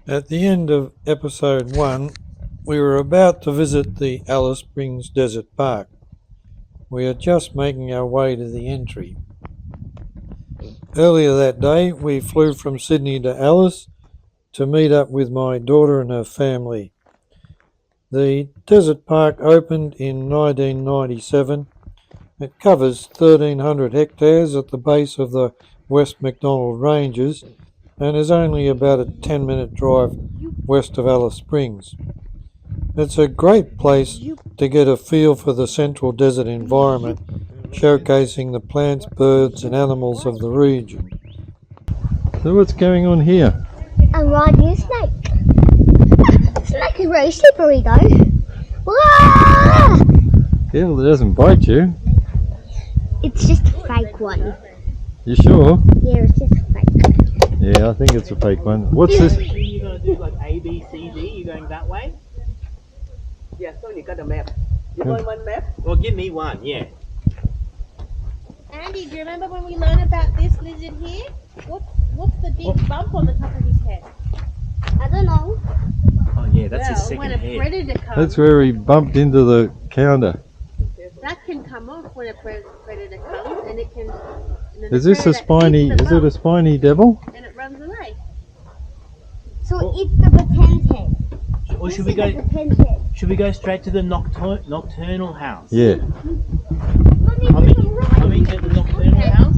At the end of episode 1, we were about to visit the Alice Springs Desert Park. We are just making our way to the entry. Earlier that day, we flew from Sydney to Alice to meet up with my daughter and her family. The Desert Park opened in 1997. It covers 1,300 hectares at the base of the West MacDonald Ranges and is only about a 10-minute drive west of Alice Springs. It's a great place to get a feel for the central desert environment, showcasing the plants, birds and animals of the region. So what's going on here? I'm riding a snake. Snake is very slippery though. Wah! Careful it doesn't bite you. It's just a fake one. You sure? Yeah, it's just a fake. Yeah, I think it's a fake one. What's this? You're going to do like A, B, C, D. You're going that way? Yeah, so you got a map. You want one map? Well, give me one, yeah. Andy, do you remember when we learned about this lizard here? What's the big bump on the top of his head? I don't know. Oh, yeah, that's his Well, second when a head. predator comes, That's where he bumped into the counter. that can come off when a predator comes, and it can. And then Is the this a predator spiny? eats the Is it a bump, spiny devil? And it runs away. So it's the pretend head. Or This is the pretend head. should we go straight to the nocturnal house? Yeah. Coming at the nocturnal house?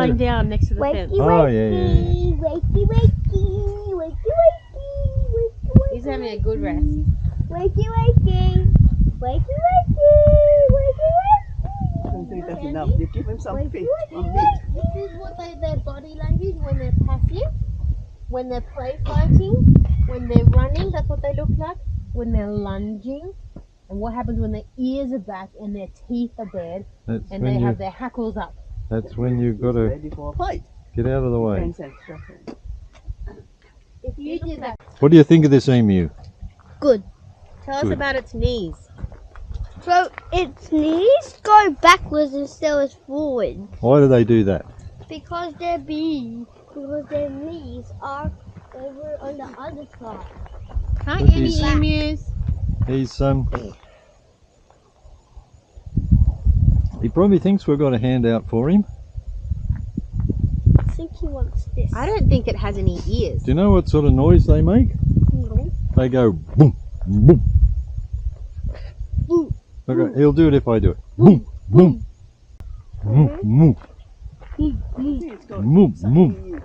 Lying down next to the Wakey, fence. Oh, yeah, yeah, wakey, wakey, wakey, wakey, wakey, wakey. He's having a good rest. Wakey, wakey, wakey, wakey, wakey, I don't think that's enough. You give him some feet. This is what their body language when they're passive, when they're play fighting, when they're running. That's what they look like. When they're lunging, and what happens when their ears are back and their teeth are bared That's and when they you. have their hackles up. That's when you've got to Ready for a fight. get out of the way. If you do that, What do you think of this emu? Good. tell us Good. about its knees. So its knees go backwards instead of forward Why do they do that? because their knees are over on the other side. Hi, Look, Andy he's- emus. He's He probably thinks we've got a handout for him. I think he wants this. I don't think it has any ears. Do you know what sort of noise they make? No. They go boom, boom. Boom. Okay, he'll do it if I do it. Boom, boom. Boom, boom, boom, boom.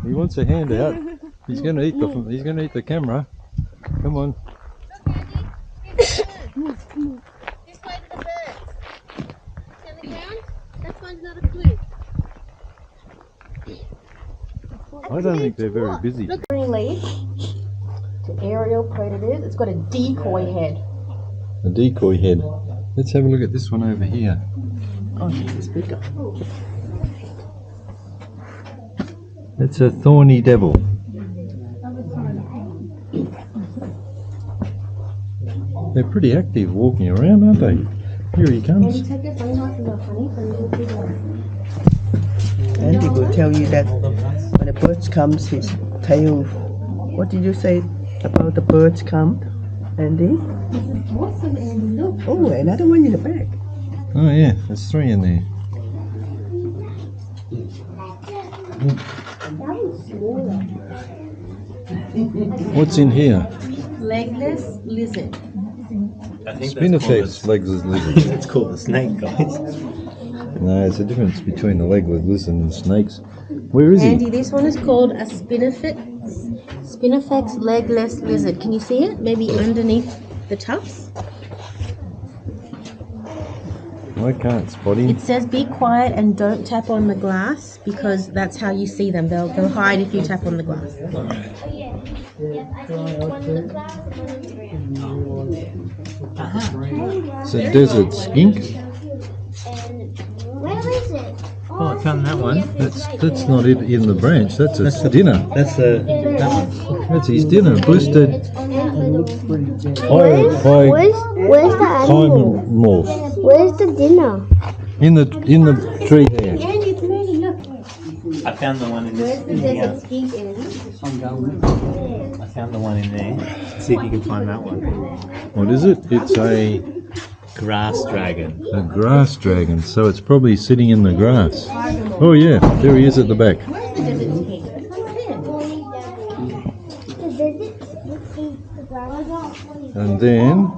He wants a handout. He's going to eat the. He's going to eat the camera. Come on. This way to the birds. See on the ground? That one's not a clue. I don't think they're very busy. Green leaf to aerial predators. It's got a decoy head. A decoy head. Let's have a look at this one over here. Oh, it's bigger. It's a thorny devil. They're pretty active walking around, aren't they? Here he comes. Andy will tell you that when a bird comes, his tail. What did you say about the birds come, Andy? Oh, another one in the back. Oh yeah, there's 3 in there. What's in here? Legless lizard. Spinifex legless lizard. It's called the snake, guys. No, there's a difference between the legless lizard and snakes. Where is he? Andy, this one is called a Spinifex legless lizard. Can you see it? Maybe underneath the tufts? I can't spot him. It says be quiet and don't tap on the glass because that's how you see them. They'll hide if you tap on the glass. Oh yeah. Yeah, I think one in the glass and one in the ground. It's a desert skink. And where is it? Oh, I found that one. That's not it in the branch. That's a dinner. That's that one. That's his dinner. Blistered Where's high the animal? morph Where's the dinner? in the tree there. I found the one in Where's this. the desert skink in? I found the one in there. See if you can find that one. What is it? It's a Grass dragon. grass dragon, so it's probably sitting in the grass. Oh yeah, there he is at the back. Where's the desert skink? And then,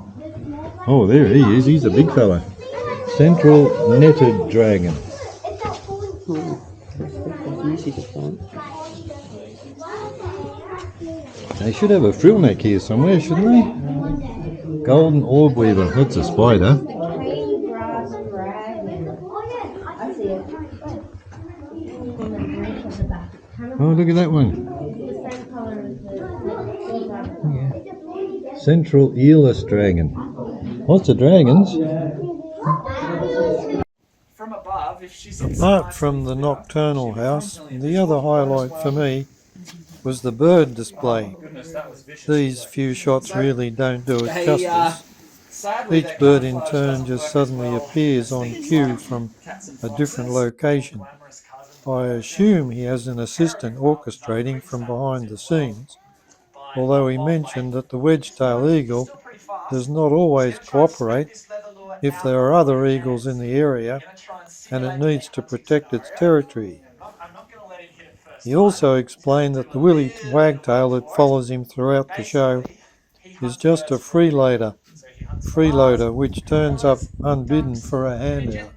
oh there he is, he's a big fella. Central netted dragon. Easy to find. They should have a frill neck here somewhere, shouldn't they? Golden orb weaver, that's a spider. Green grass dragon. I see it. Oh, look at that one. The same colour as the Central earless dragon. Lots of dragons. From above, if she's Apart from the nocturnal house, the other highlight for me was the bird display. These few shots really don't do it justice. Each bird in turn just suddenly appears on cue from a different location. I assume he has an assistant orchestrating from behind the scenes, although he mentioned that the wedge-tailed eagle does not always cooperate if there are other eagles in the area and it needs to protect its territory. He also explained that the willy wagtail that follows him throughout the show is just a freeloader which turns up unbidden for a handout.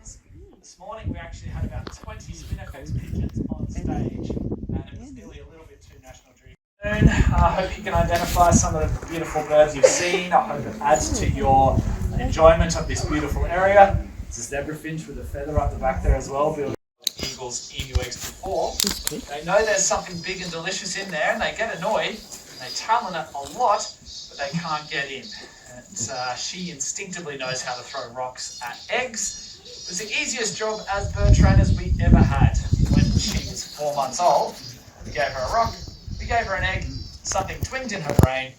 This morning we actually had about 20 spinifex pigeons on stage, and it was nearly a little bit too National Geographic. I hope you can identify some of the beautiful birds you've seen. I hope it adds to your enjoyment of this beautiful area. It's a zebra finch with a feather up the back there as well. Eagles, emu eggs before. They know there's something big and delicious in there, and they get annoyed, and they talon it a lot, but they can't get in. And she instinctively knows how to throw rocks at eggs. It was the easiest job as bird trainers we ever had. When she was 4 months old, we gave her a rock, we gave her an egg, something twinged in her brain,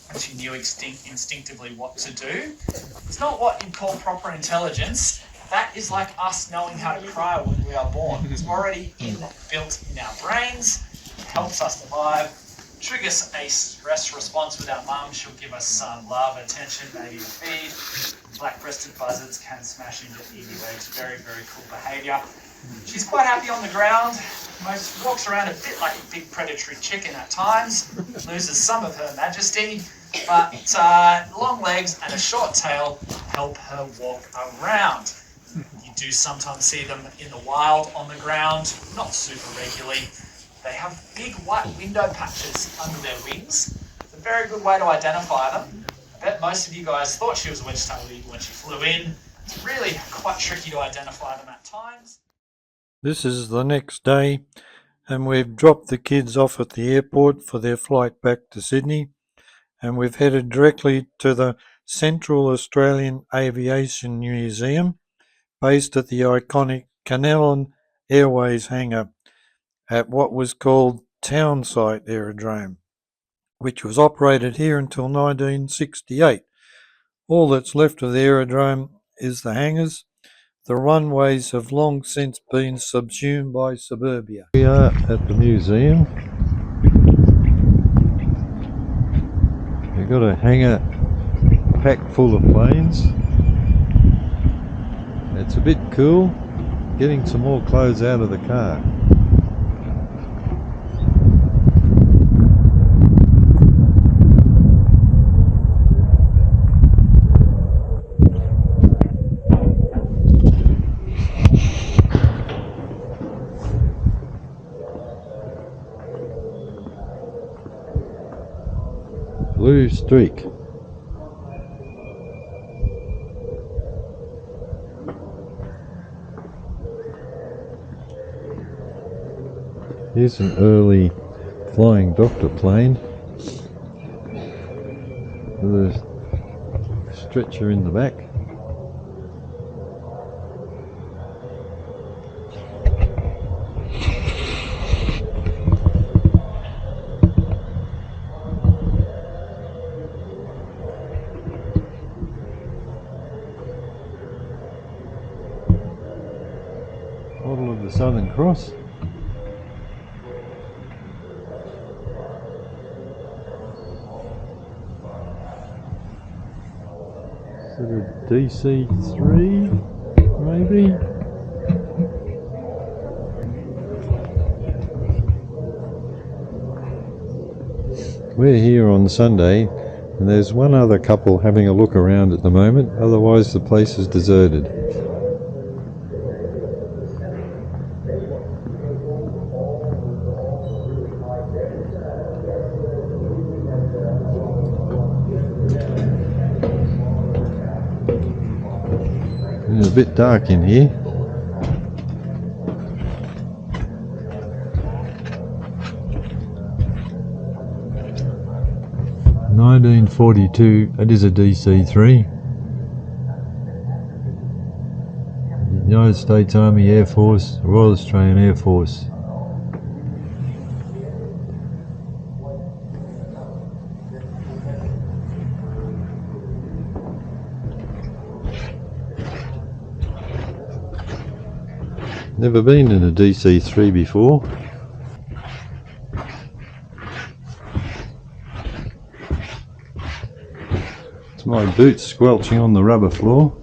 and she knew instinctively what to do. It's not what you'd call proper intelligence. That is like us knowing how to cry when we are born. It's already built in our brains. It helps us survive. Triggers a stress response with our mum. She'll give us some love, attention, maybe a feed. Black-breasted buzzards can smash into emu eggs. Very, very cool behaviour. She's quite happy on the ground. Walks around a bit like a big predatory chicken at times. Loses some of her majesty. But long legs and a short tail help her walk around. You do sometimes see them in the wild on the ground, not super regularly. They have big white window patches under their wings. It's a very good way to identify them. I bet most of you guys thought she was a wedge-tailed eagle when she flew in. It's really quite tricky to identify them at times. This is the next day, and we've dropped the kids off at the airport for their flight back to Sydney, and we've headed directly to the Central Australian Aviation Museum, based at the iconic Canelon Airways hangar at what was called Townsite Aerodrome, which was operated here until 1968. All that's left of the aerodrome is the hangars. The runways have long since been subsumed by suburbia. We are at the museum. We've got a hangar packed full of planes. It's a bit cool getting some more clothes out of the car. Blue streak. Here's an early flying doctor plane with a stretcher in the back. Model of the Southern Cross. Is it a DC-3, maybe? We're here on Sunday, and there's one other couple having a look around at the moment, otherwise the place is deserted. It's a bit dark in here. (1942), it is a DC-3. United States Army Air Force, Royal Australian Air Force. Never been in a DC-3 before. It's my boots squelching on the rubber floor.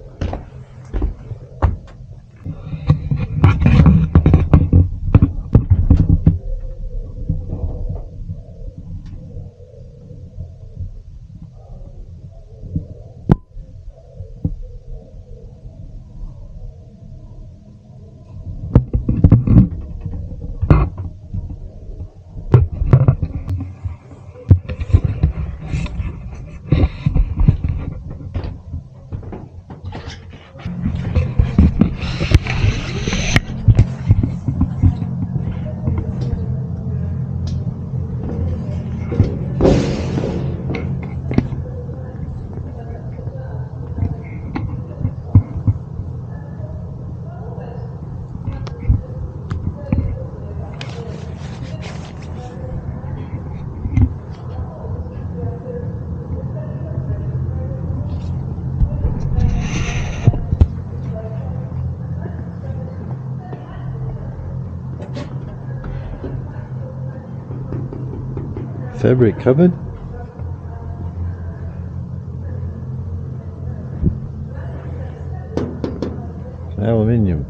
Fabric cupboard. Aluminium.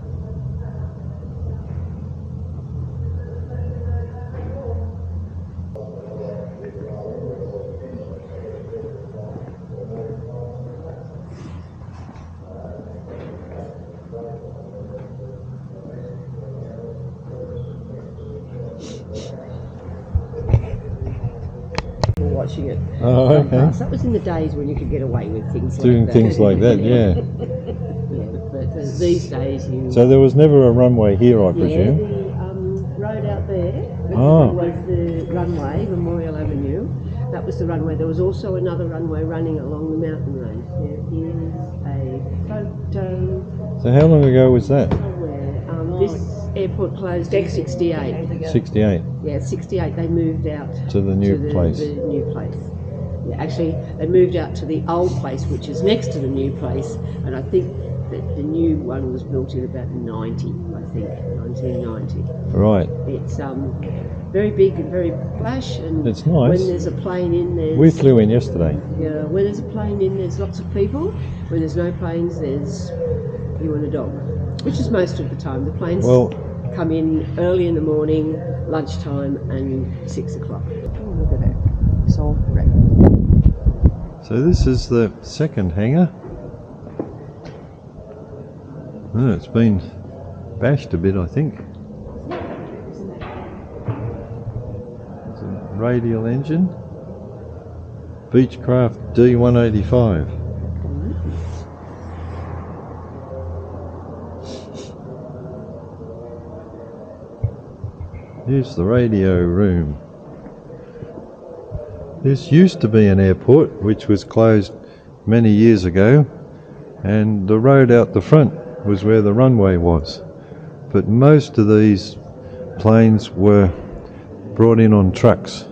Watching it. Oh, okay. That was in the days when you could get away with things Doing like that. things like that, yeah. Yeah, but these days you... So there was never a runway here, I yeah, presume? the road out there Oh. was the runway, Memorial Avenue. That was the runway. There was also another runway running along the mountain range. There is a photo So how long ago was that? somewhere. This airport closed in 68. 68. Yeah, 68 they moved out To the new place. The new place. Yeah, actually, they moved out to the old place, which is next to the new place, and I think that the new one was built in about 90, I think, 1990. Right. It's very big and very flash, and It's nice. when there's a plane in, there's... We flew in yesterday. Yeah, when there's a plane in, there's lots of people. When there's no planes, there's you and a dog, which is most of the time. The planes come in early in the morning, lunchtime, and 6 o'clock. Oh, look at that. It's all wrecked. So this is the second hangar. Oh, it's been bashed a bit, I think. It's a radial engine. Beechcraft D185. Here's the radio room. This used to be an airport which was closed many years ago, and the road out the front was where the runway was. But most of these planes were brought in on trucks.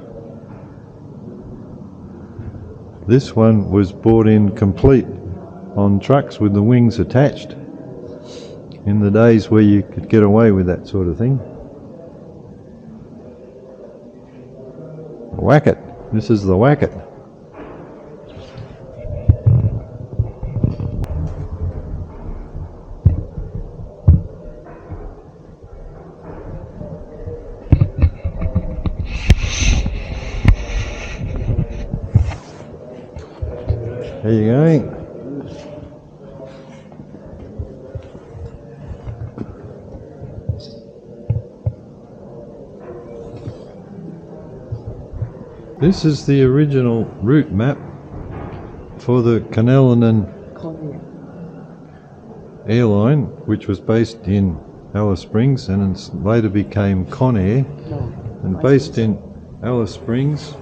This one was brought in complete on trucks with the wings attached in the days where you could get away with that sort of thing. Whack it. This is the Whack it. There you go. This is the original route map for the Canellan airline, which was based in Alice Springs and later became Conair, and based in Alice Springs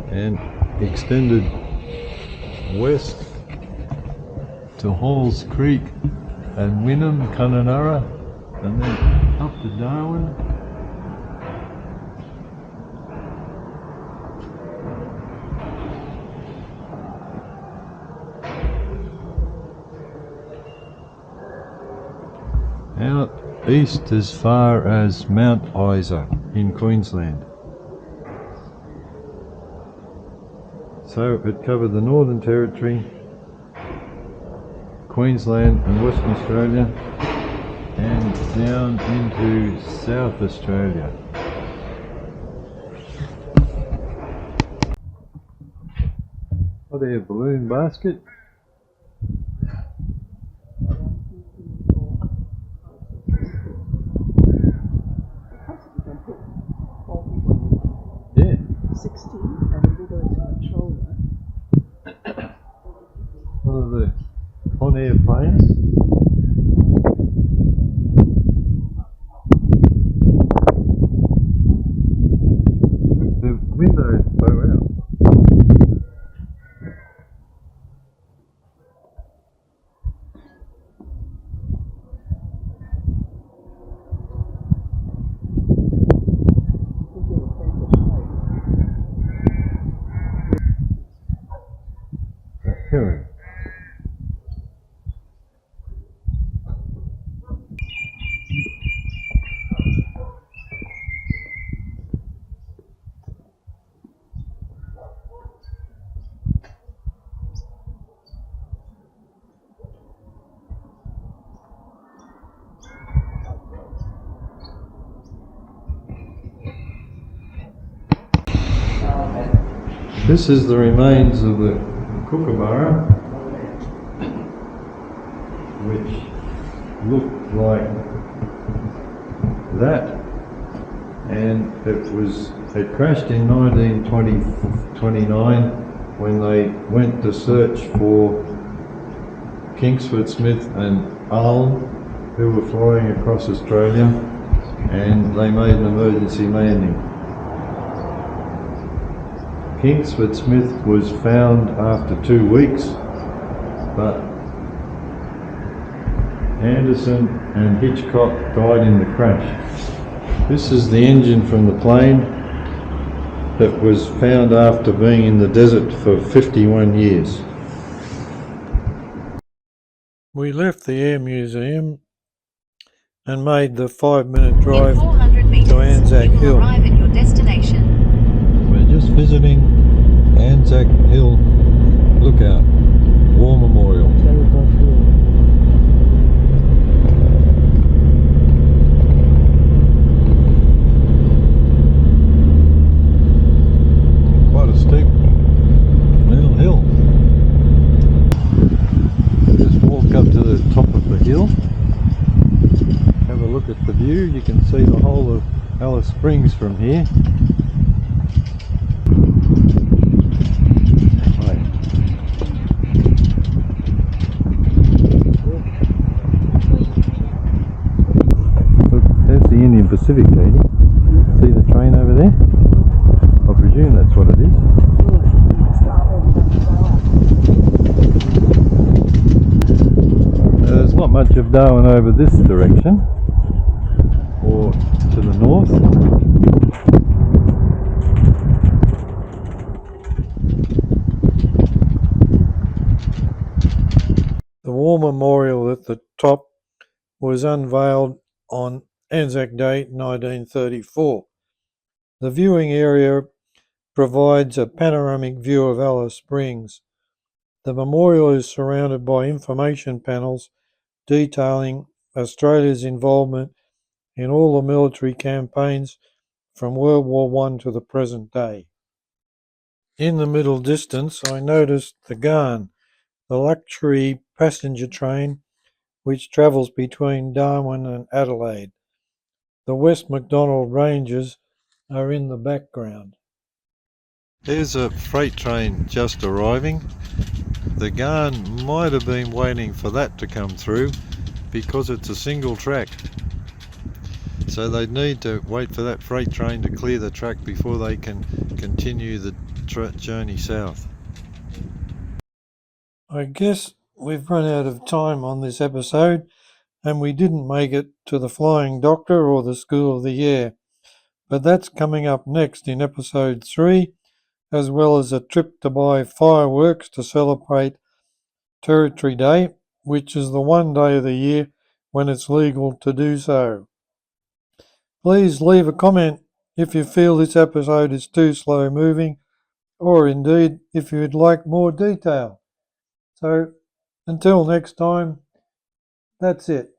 and extended west to Halls Creek and Wynnum, Kununurra, and then up to Darwin. Out east as far as Mount Isa in Queensland. So it covered the Northern Territory, Queensland and Western Australia, and down into South Australia. Oh, there's a balloon basket. Yeah. 16 and we go into controller. One of the on-air planes. The windows blow out. Here. This is the remains of the Kookaburra, which looked like that, and it crashed in 1929 when they went to search for Kingsford, Smith and Ulm, who were flying across Australia, and they made an emergency landing. Kingsford Smith was found after 2 weeks, but Anderson and Hitchcock died in the crash. This is the engine from the plane that was found after being in the desert for 51 years. We left the Air Museum and made the 5-minute drive to Anzac Hill. Arrive at your destination. We're just visiting Anzac Hill Lookout War Memorial. Quite a steep little hill. Just walk up to the top of the hill, have a look at the view. You can see the whole of Alice Springs from here. The Indian Pacific, lady. See the train over there? I presume that's what it is. There's not much of Darwin over this direction, or to the north. The War Memorial at the top was unveiled on Anzac Day 1934. The viewing area provides a panoramic view of Alice Springs. The memorial is surrounded by information panels detailing Australia's involvement in all the military campaigns from World War I to the present day. In the middle distance, I noticed the Garn, the luxury passenger train which travels between Darwin and Adelaide. The West Macdonald Ranges are in the background. There's a freight train just arriving. The Garn might have been waiting for that to come through because it's a single track. So they need to wait for that freight train to clear the track before they can continue the journey south. I guess we've run out of time on this episode, and we didn't make it to the Flying Doctor or the School of the Air. But that's coming up next in episode 3, as well as a trip to buy fireworks to celebrate Territory Day, which is the one day of the year when it's legal to do so. Please leave a comment if you feel this episode is too slow moving, or indeed if you'd like more detail. So until next time, that's it.